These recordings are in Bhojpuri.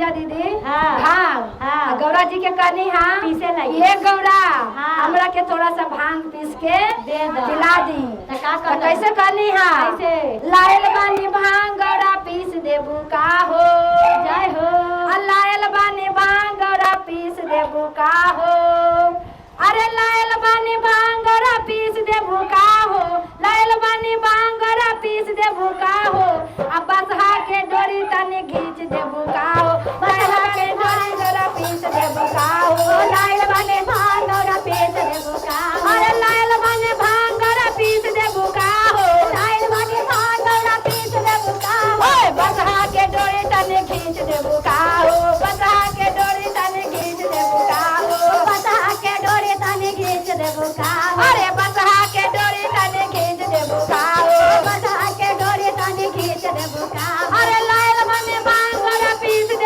समझा दीदी। हाँ। भांग गौरा जी के करनी हाँ पीसे लगी। ये गौरा हाँ। हमरा के थोड़ा सा भांग पीस के दे दो। खिला दी। तो कैसे करनी हाँ कैसे? लायल बानी भांग गौरा पीस देबू का हो जय हो। लायल बानी भांग गौरा पीस देबू का हो अरे लायल बानी भांग गौरा पीस देबू का हो लायल बानी भांग गौरा पीस देबू का हो अब बसहा के डोरी तने खींच देबू का हो बसहा के डोरी गौरा पीस देबू का हो लायल बानी भांग गौरा पीस देबू का हो अरे लायल बानी भांग गौरा पीस देबू का हो लायल बानी भांग गौरा पीस देबू का हो बसहा के डोरी तने खींच देबू का हो बसहा के डोरी तने खींच देबू का हो बसहा के डोरी तने खींच देबू का अरे बसहा के डोरी तने खींच देबू का हो बसहा के डोरी तने खींच देबू का अरे लायल बानी भांग गौरा पीस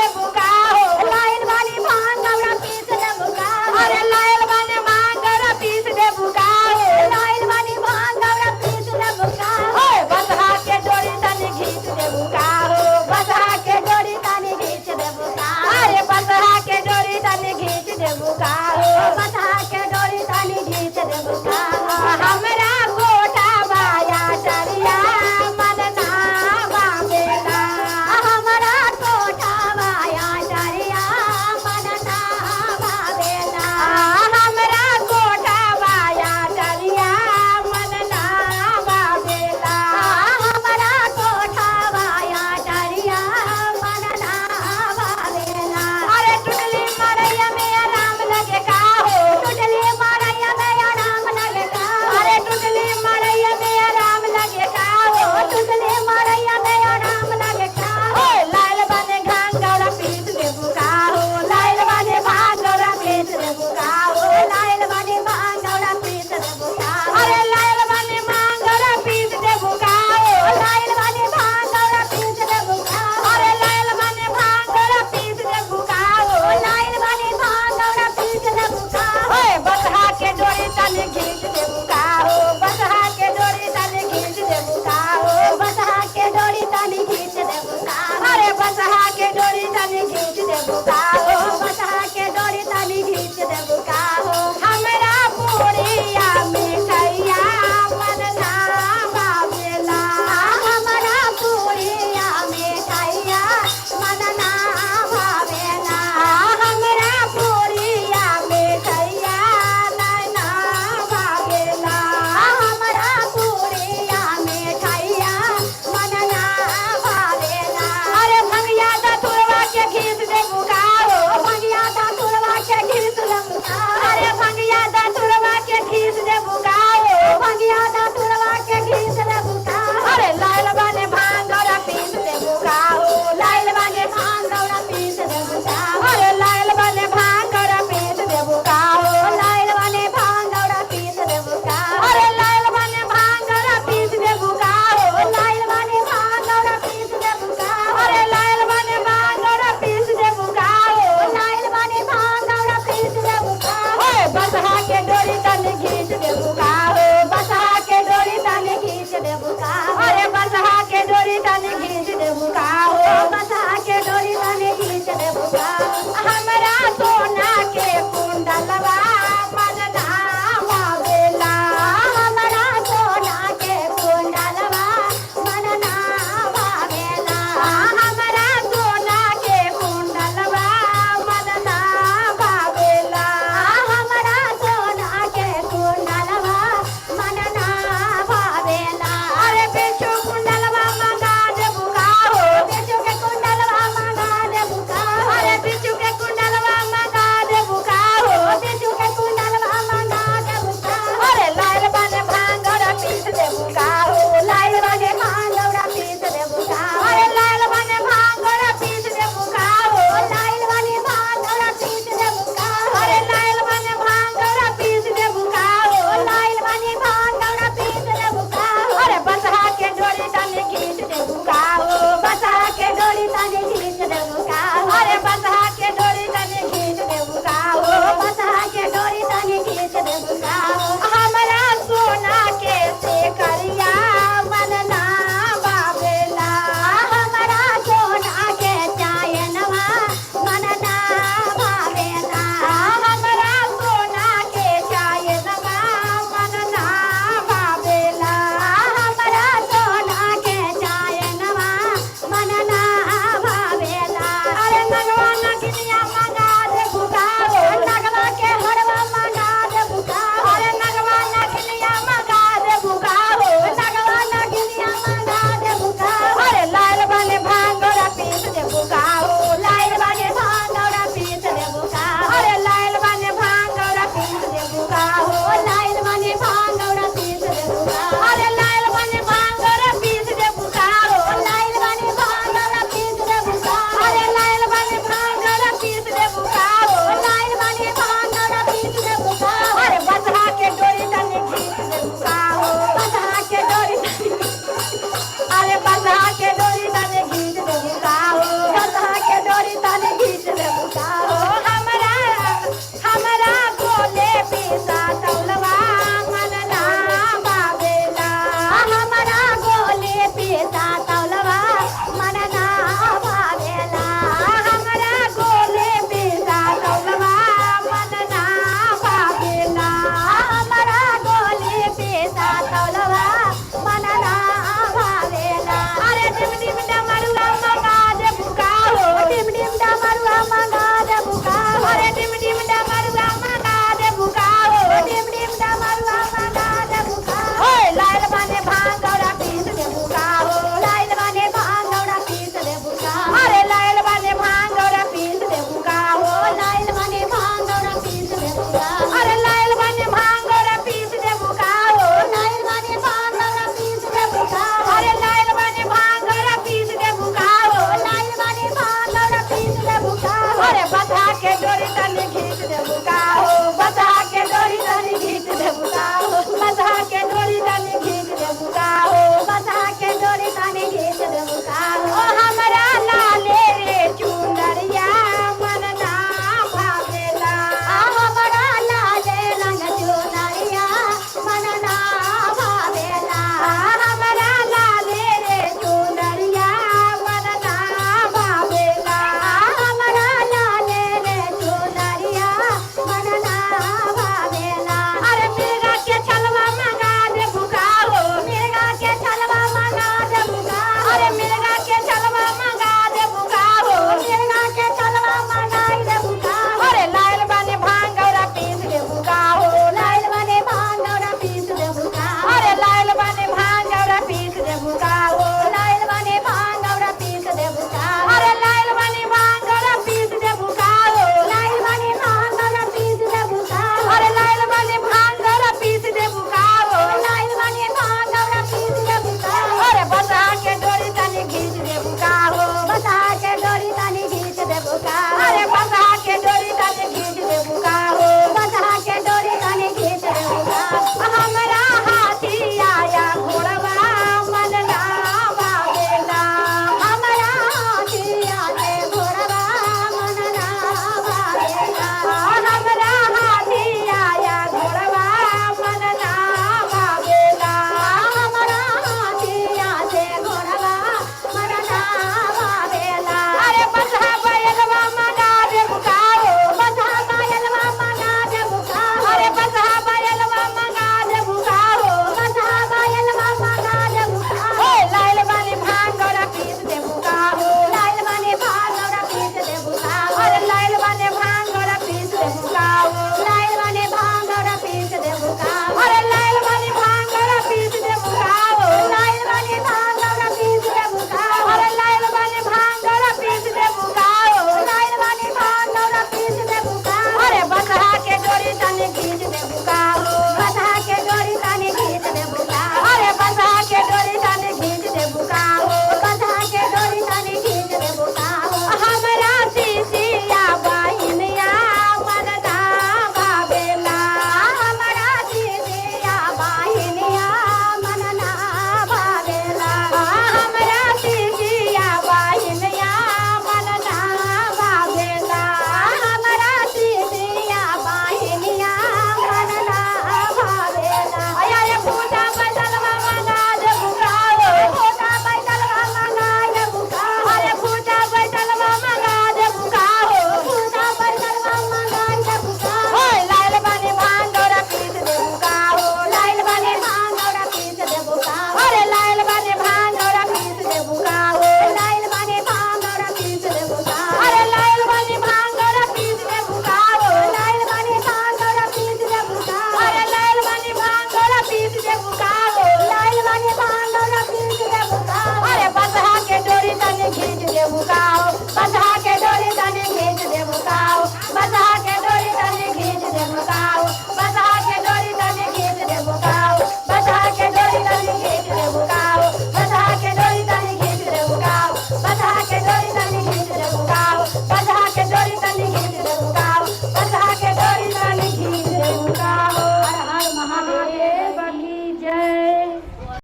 देबू का